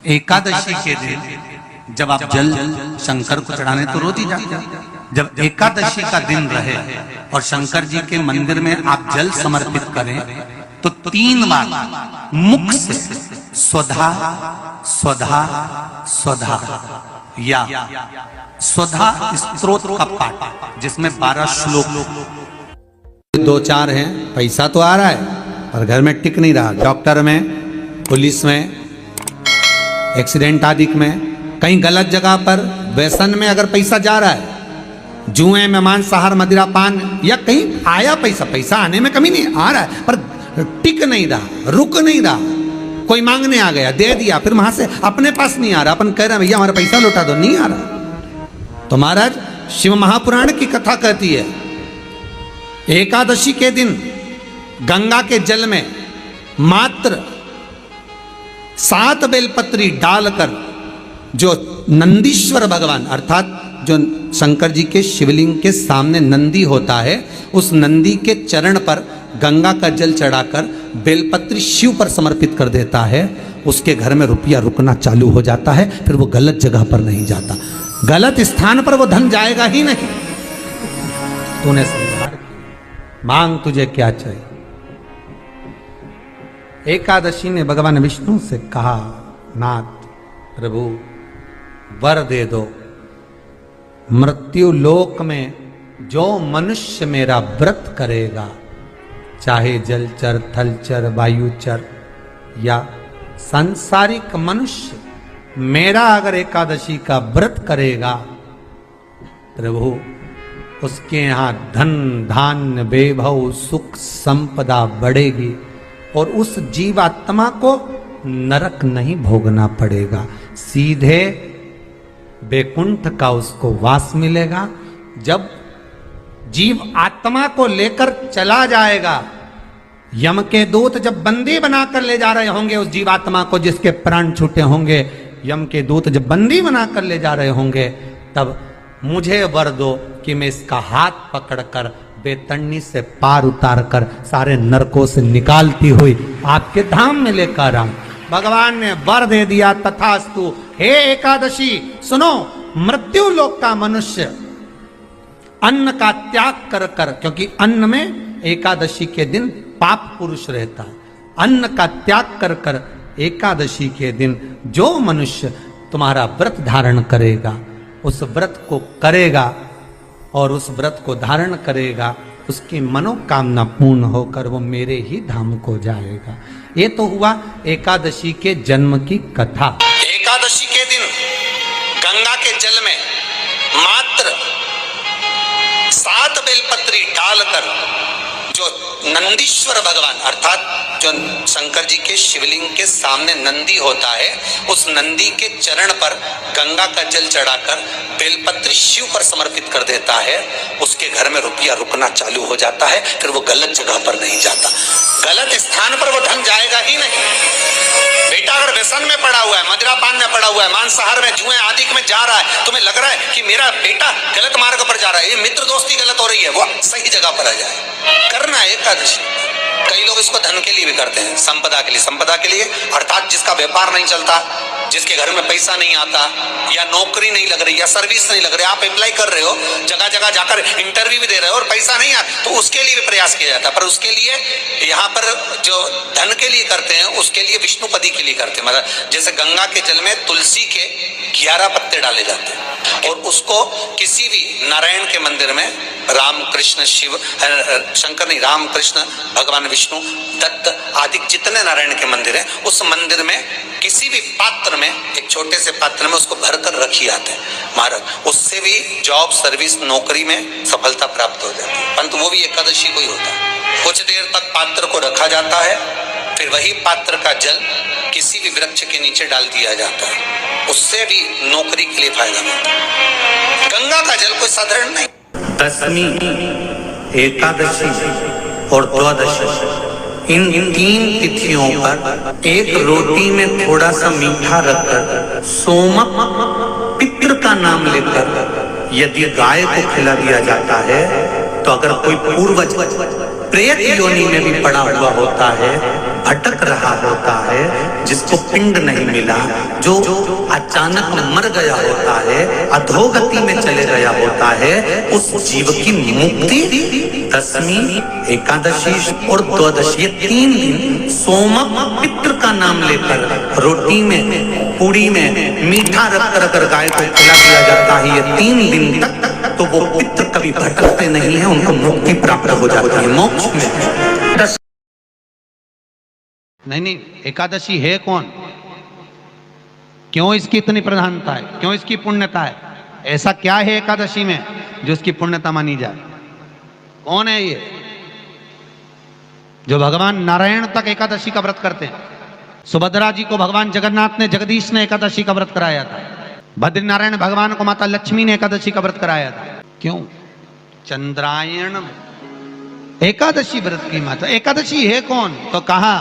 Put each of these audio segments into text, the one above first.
एकादशी के दिन जब आप जल शंकर को चढ़ाने तो रोज ही जाते हैं। जब एकादशी का दिन रहे और शंकर जी के मंदिर में आप जल समर्पित करें तो 3 बार मुख से स्वधा स्वधा स्वधा या स्वधा स्तोत्र का पाठ, जिसमें 12 श्लोक 2-4 हैं। पैसा तो आ रहा है पर घर में टिक नहीं रहा। डॉक्टर में, पुलिस में, एक्सीडेंट आदि में, कहीं गलत जगह पर व्यसन में अगर पैसा जा रहा है, जुए में, मांसाहार, मदिरा पान, या कहीं आया पैसा आने में कमी नहीं, आ रहा है पर टिक नहीं रहा, रुक नहीं रहा। कोई मांगने आ गया, दे दिया, फिर वहां से अपने पास नहीं आ रहा, अपन कह रहे हैं भैया हमारा पैसा लौटा दो, नहीं आ रहा। तो महाराज शिव महापुराण की कथा कहती है एकादशी के दिन गंगा के जल में मात्र 7 बेलपत्री डालकर जो नंदीश्वर भगवान अर्थात जो शंकर जी के शिवलिंग के सामने नंदी होता है, उस नंदी के चरण पर गंगा का जल चढ़ाकर बेलपत्री शिव पर समर्पित कर देता है, उसके घर में रुपया रुकना चालू हो जाता है। फिर वो गलत जगह पर नहीं जाता, गलत स्थान पर वो धन जाएगा ही नहीं। तूने समझा, मांग तुझे क्या चाहिए। एकादशी ने भगवान विष्णु से कहा, नाथ प्रभु वर दे दो, मृत्यु लोक में जो मनुष्य मेरा व्रत करेगा, चाहे जलचर, थलचर, वायुचर या सांसारिक मनुष्य, मेरा अगर एकादशी का व्रत करेगा, प्रभु उसके यहाँ धन धान्य वैभव सुख संपदा बढ़ेगी और उस जीवात्मा को नरक नहीं भोगना पड़ेगा, सीधे वैकुंठ का उसको वास मिलेगा। जब जीव आत्मा को लेकर चला जाएगा, यम के दूत जब बंदी बनाकर ले जा रहे होंगे उस जीवात्मा को, जिसके प्राण छूटे होंगे, यम के दूत जब बंदी बनाकर ले जा रहे होंगे, तब मुझे वर दो कि मैं इसका हाथ पकड़कर बेतन्नी से पार उतार कर सारे नरकों से निकालती हुई आपके धाम में लेकर आऊं। भगवान ने वर दे दिया, तथास्तु। हे एकादशी सुनो, मृत्यु लोक का मनुष्य अन्न का त्याग कर कर, क्योंकि अन्न में एकादशी के दिन पाप पुरुष रहता है, अन्न का त्याग कर कर एकादशी के दिन जो मनुष्य तुम्हारा व्रत धारण करेगा, उस व्रत को करेगा और उस व्रत को धारण करेगा, उसकी मनोकामना पूर्ण होकर वो मेरे ही धाम को जाएगा। ये तो हुआ एकादशी के जन्म की कथा। एकादशी के दिन गंगा के जल में मात्र 7 बेलपत्री डालकर जो नंदीश्वर भगवान अर्थात जो शंकर जी के शिवलिंग के सामने नंदी होता है, उस नंदी के चरण पर गंगा का जल चढ़ाकर बेलपत्री शिव पर समर्पित कर देता है, उसके घर में रुपया रुकना चालू हो जाता है। फिर वो गलत जगह पर नहीं जाता, गलत स्थान पर वो धन जाएगा ही नहीं। बेटा अगर व्यसन में पड़ा हुआ है, मदिरा पान में पड़ा हुआ है, मांसाहार में, जुए आदि में जा रहा है, तुम्हें लग रहा है कि मेरा बेटा गलत मार्ग पर जा रहा है, ये मित्र दोस्ती गलत हो रही है, वो सही जगह पर आ जाए। करना है एकादशी। कई लोग इसको धन के लिए भी करते हैं, संपदा के लिए। संपदा के लिए अर्थात जिसका व्यापार नहीं चलता, जिसके घर में पैसा नहीं आता, या नौकरी नहीं लग रही, या सर्विस नहीं लग रही, आप अप्लाई कर रहे हो, जगह जगह जाकर इंटरव्यू भी दे रहे हो और पैसा नहीं आता, तो उसके लिए भी प्रयास किया जाता है। पर उसके लिए यहाँ पर जो धन के लिए करते हैं, उसके लिए विष्णुपदी के लिए करते हैं। मतलब जैसे गंगा के जल में तुलसी के 11 पत्ते डाले जाते हैं और उसको किसी भी नारायण के मंदिर में, राम कृष्ण शिव शंकर नहीं, राम कृष्ण भगवान विष्णु दत्त आदि जितने नारायण के मंदिर हैं, उस मंदिर में किसी भी पात्र में, एक छोटे से पात्र में उसको भरकर रखी आते हैं महाराज। उससे भी जॉब, सर्विस, नौकरी में सफलता प्राप्त हो जाती है। परंतु वो भी एकादशी को ही होता है। कुछ देर तक पात्र को रखा जाता है, फिर वही पात्र का जल किसी भी वृक्ष के नीचे डाल दिया जाता है, उससे भी नौकरी के लिए फायदा मिलता है। गंगा का जल कोई साधारण नहीं। दशमी, एकादशी और द्वादशी, इन 3 तिथियों पर एक रोटी में थोड़ा सा मीठा रखकर सोमक पितृ का नाम लेकर यदि गाय को खिला दिया जाता है, तो अगर कोई पूर्वज प्रेत योनि में भी पड़ा हुआ होता है, भटक रहा होता है, जिसको पिंड नहीं मिला, जो अचानक मर गया होता है, अधोगति में चले गया होता है, उस जीव की मुक्ति दशमी, एकादशी और द्वादशी, ये 3 दिन सोमक पितृ का नाम लेकर रोटी में, पूड़ी में मीठा रख गाय को खिला दिया जाता है। ये 3 दिन तक तो वो पितृ कभी भटकते नहीं है, उनको मुक्ति प्राप्त हो जाती है, मोक्ष में। नहीं, एकादशी है कौन, क्यों इसकी इतनी प्रधानता है, क्यों इसकी पुण्यता है, ऐसा क्या है एकादशी में जो इसकी पुण्यता मानी जाए? कौन है ये जो भगवान नारायण तक एकादशी का व्रत करते हैं? सुभद्रा जी को भगवान जगन्नाथ ने, जगदीश ने एकादशी का व्रत कराया था। बद्रीनारायण भगवान को माता लक्ष्मी ने एकादशी का व्रत कराया था। क्यों? चंद्रायण एकादशी व्रत की माता। एकादशी है कौन? तो कहा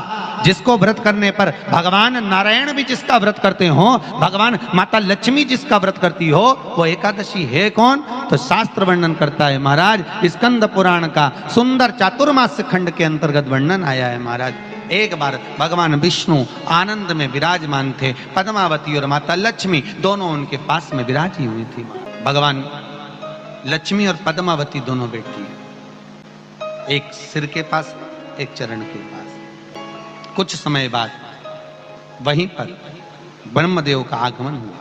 जिसको व्रत करने पर भगवान नारायण भी जिसका व्रत करते हो, भगवान माता लक्ष्मी जिसका व्रत करती हो, वो एकादशी है कौन? तो शास्त्र वर्णन करता है महाराज, स्कंद पुराण का सुंदर चातुर्मास्य खंड के अंतर्गत वर्णन आया है महाराज। एक बार भगवान विष्णु आनंद में विराजमान थे, पद्मावती और माता लक्ष्मी दोनों उनके पास में विराजी हुई थी। भगवान लक्ष्मी और पद्मावती दोनों बैठी हैं, एक सिर के पास, एक चरण के पास। कुछ समय बाद वहीं पर ब्रह्मदेव का आगमन हुआ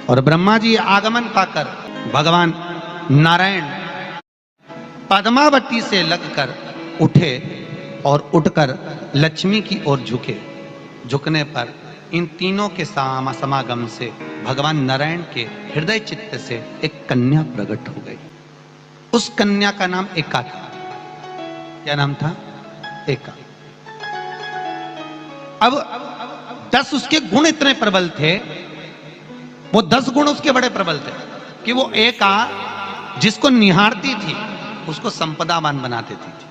और ब्रह्मा जी आगमन पाकर भगवान नारायण पद्मावती से लगकर उठे और उठकर लक्ष्मी की ओर झुके। झुकने पर इन तीनों के समागम से भगवान नारायण के हृदय चित्त से एक कन्या प्रकट हो गई। उस कन्या का नाम एका था। क्या नाम था? एका। अब 10 उसके गुण इतने प्रबल थे, वो 10 गुण उसके बड़े प्रबल थे कि वो एका जिसको निहारती थी उसको संपदावान बना देती थी,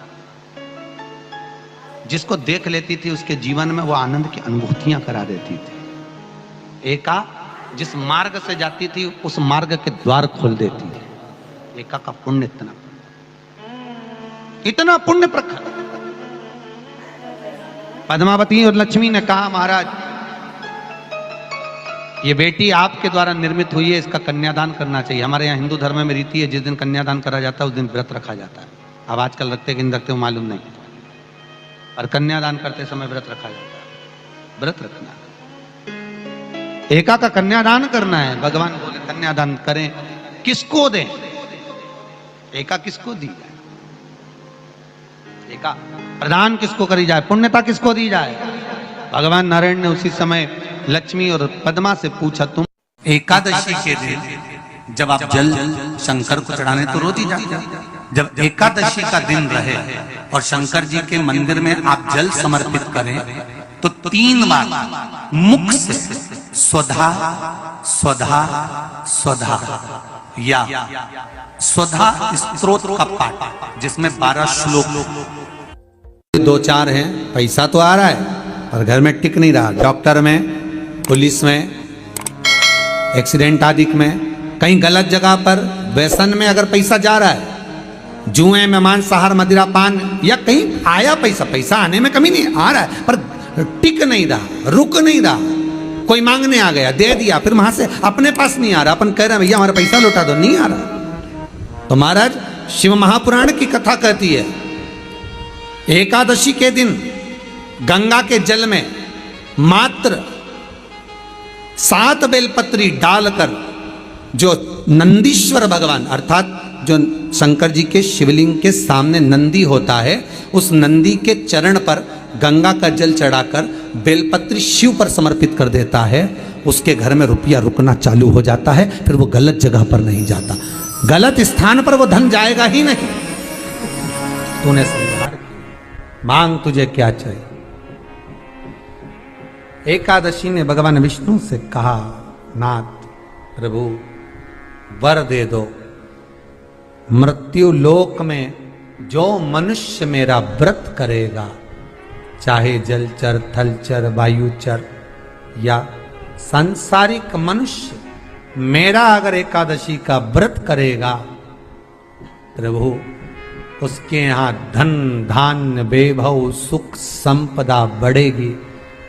जिसको देख लेती थी उसके जीवन में वो आनंद की अनुभूतियां करा देती थी। एका जिस मार्ग से जाती थी उस मार्ग के द्वार खोल देती थी। एका का पुण्य इतना पुण्य प्रखर। पद्मावती और लक्ष्मी ने कहा महाराज ये बेटी आपके द्वारा निर्मित हुई है, इसका कन्यादान करना चाहिए। हमारे यहाँ हिंदू धर्म में रीति है, जिस दिन कन्यादान करा जाता है उस दिन व्रत रखा जाता है। अब आजकल रखते कि नहीं रखते हो मालूम नहीं, और कन्यादान करते समय व्रत रखा जाता है। व्रत रखना, एका का कन्यादान करना है। भगवान बोले कन्यादान करें, किसको दें? एका किसको दी जाए? एका प्रदान किसको करी जाए? पुण्यता किसको दी जाए? भगवान नारायण ने उसी समय लक्ष्मी और पद्मा से पूछा, तुम एकादशी के दिन जब आप जल शंकर को चढ़ाने तो रोज ही जाते, जब एकादशी का दिन रहे और शंकर जी के मंदिर में आप जल समर्पित करें तो 3 बार मुख से स्वधा स्वधा स्वधा या स्वधा स्तोत्र का पाठ, जिसमें 12 श्लोक 2-4 हैं। पैसा तो आ रहा है और घर में टिक नहीं रहा। डॉक्टर में, पुलिस में, एक्सीडेंट आदि में, कहीं गलत जगह पर, व्यसन में अगर पैसा जा रहा है, जुए में, मांसाहार, मदिरा पान, या कहीं आया पैसा, पैसा आने में कमी नहीं, आ रहा है पर टिक नहीं रहा, रुक नहीं रहा। कोई मांगने आ गया, दे दिया, फिर वहां से अपने पास नहीं आ रहा, अपन कह रहे हैं भैया हमारा पैसा लौटा दो, नहीं आ रहा। तो महाराज शिव महापुराण की कथा कहती है एकादशी के दिन गंगा के जल में मात्र 7 बेलपत्री डालकर जो नंदीश्वर भगवान अर्थात जो शंकर जी के शिवलिंग के सामने नंदी होता है, उस नंदी के चरण पर गंगा का जल चढ़ाकर बेलपत्री शिव पर समर्पित कर देता है, उसके घर में रुपया रुकना चालू हो जाता है। फिर वो गलत जगह पर नहीं जाता, गलत स्थान पर वो धन जाएगा ही नहीं। तूने समझा, मांग तुझे क्या चाहिए। एकादशी ने भगवान विष्णु से कहा, नाथ प्रभु वर दे दो, मृत्यु लोक में जो मनुष्य मेरा व्रत करेगा, चाहे जलचर, थलचर, वायुचर या सांसारिक मनुष्य, मेरा अगर एकादशी का व्रत करेगा प्रभु उसके यहाँ धन धान्य वैभव सुख संपदा बढ़ेगी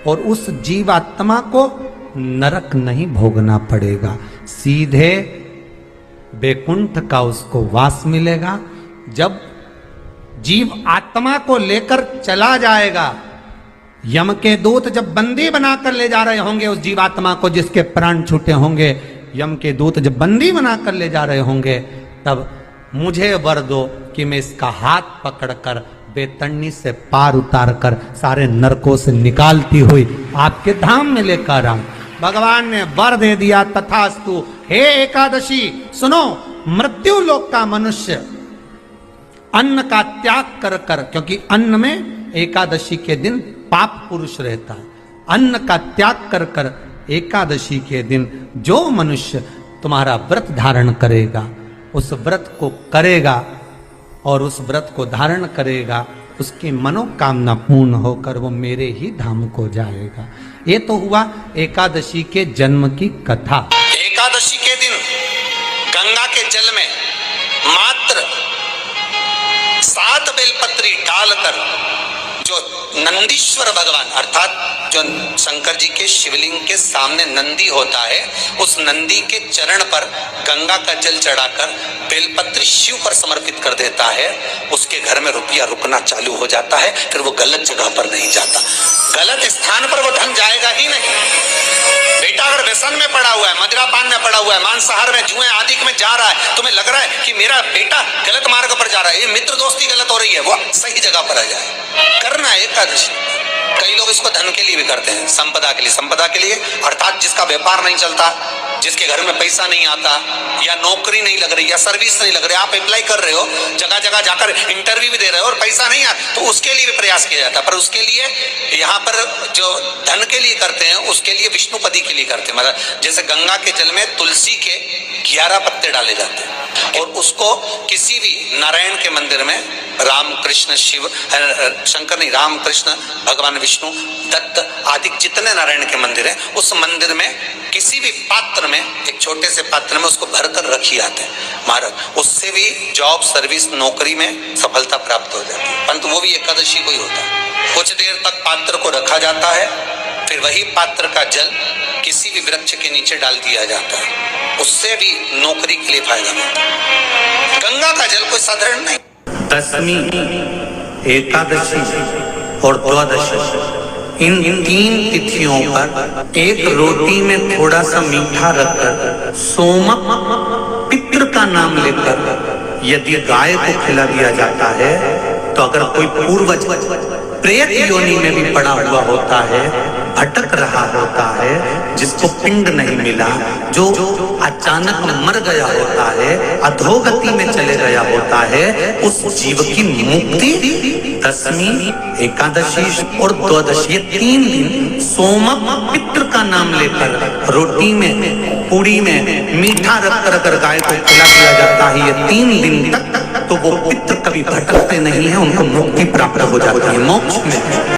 और उस जीवात्मा को नरक नहीं भोगना पड़ेगा, सीधे वैकुंठ का उसको वास मिलेगा। जब जीव आत्मा को लेकर चला जाएगा, यम के दूत जब बंदी बनाकर ले जा रहे होंगे उस जीवात्मा को, जिसके प्राण छूटे होंगे, यम के दूत जब बंदी बनाकर ले जा रहे होंगे, तब मुझे वर दो कि मैं इसका हाथ पकड़कर बेतरनी से पार उतार कर सारे नरकों से निकालती हुई आपके धाम में लेकर आऊं। भगवान ने वर दे दिया, तथास्तु। हे एकादशी सुनो, मृत्यु लोक का मनुष्य अन्न का त्याग कर कर, क्योंकि अन्न में एकादशी के दिन पाप पुरुष रहता है, अन्न का त्याग कर कर एकादशी के दिन जो मनुष्य तुम्हारा व्रत धारण करेगा, उस व्रत को करेगा और उस व्रत को धारण करेगा, उसकी मनोकामना पूर्ण होकर वो मेरे ही धाम को जाएगा। ये तो हुआ एकादशी के जन्म की कथा। एकादशी के दिन गंगा के जल में मात्र 7 बेलपत्री डालकर जो नंदीश्वर भगवान अर्थात जो शंकर जी के शिवलिंग के सामने नंदी होता है, उस नंदी के चरण पर गंगा का जल चढ़ाकर बेलपत्री शिव पर समर्पित कर देता है, उसके घर में रुपया रुकना चालू हो जाता है। फिर वो गलत जगह पर नहीं जाता, गलत स्थान पर वो धन जाएगा ही नहीं। बेटा अगर व्यसन में पड़ा हुआ है, मदिरापान में पड़ा हुआ है, मांसाहार में, जुए आदि में जा रहा है, तुम्हें लग रहा है कि मेरा बेटा गलत मार्ग पर जा रहा है, ये मित्र दोस्ती गलत हो रही है, वो सही जगह पर आ जाए। करना है एकादशी। कई लोग इसको धन के लिए भी करते हैं, संपदा के लिए। संपदा के लिए अर्थात जिसका व्यापार नहीं चलता, जिसके घर में पैसा नहीं आता, या नौकरी नहीं लग रही, या सर्विस नहीं लग रही, आप अप्लाई कर रहे हो, जगह जगह जाकर इंटरव्यू भी दे रहे हो और पैसा नहीं आता, तो उसके लिए भी प्रयास किया जाता है। पर उसके लिए यहाँ पर जो धन के लिए करते हैं, उसके लिए विष्णुपदी के लिए करते हैं। मतलब जैसे गंगा के जल में तुलसी के 11 पत्ते डाले जाते हैं और उसको किसी भी नारायण के मंदिर में, राम कृष्ण शिव शंकर नहीं, राम कृष्ण भगवान विष्णु दत्त आदि जितने नारायण के मंदिर हैं, उस मंदिर में किसी भी पात्र में, एक छोटे से पात्र में उसको भरकर रखी आते हैं महाराज। उससे भी जॉब सर्विस नौकरी में सफलता प्राप्त हो जाती है, परंतु वो भी एकादशी को ही होता है। कुछ देर तक पात्र को रखा जाता है, फिर वही पात्र का जल किसी भी वृक्ष के नीचे डाल दिया जाता है, उससे भी नौकरी के लिए फायदा मिलता है। गंगा का जल कोई साधारण नहीं। दशमी, एकादशी और द्वादशी, इन 3 तिथियों पर एक रोटी में थोड़ा सा मीठा रखकर सोमक पितृ का नाम लेकर यदि गाय को खिला दिया जाता है, तो अगर कोई पूर्वज प्रेत योनि में भी पड़ा हुआ होता है, भटक रहा होता है, जिसको पिंड नहीं मिला, जो अचानक मर गया होता है, अधोगति में चले गया होता है, उस जीव की मुक्ति दशमी, एकादशी और द्वादशी, ये 3 दिन सोमक पितृ का नाम लेकर रोटी में, पूड़ी में मीठा रखकर अगर गाय को खिला दिया जाता है, ये 3 दिन तक, तो वो पितृ कभी भटकते नहीं है, उनको मुक्ति प्राप्त हो जाती है, मोक्ष में।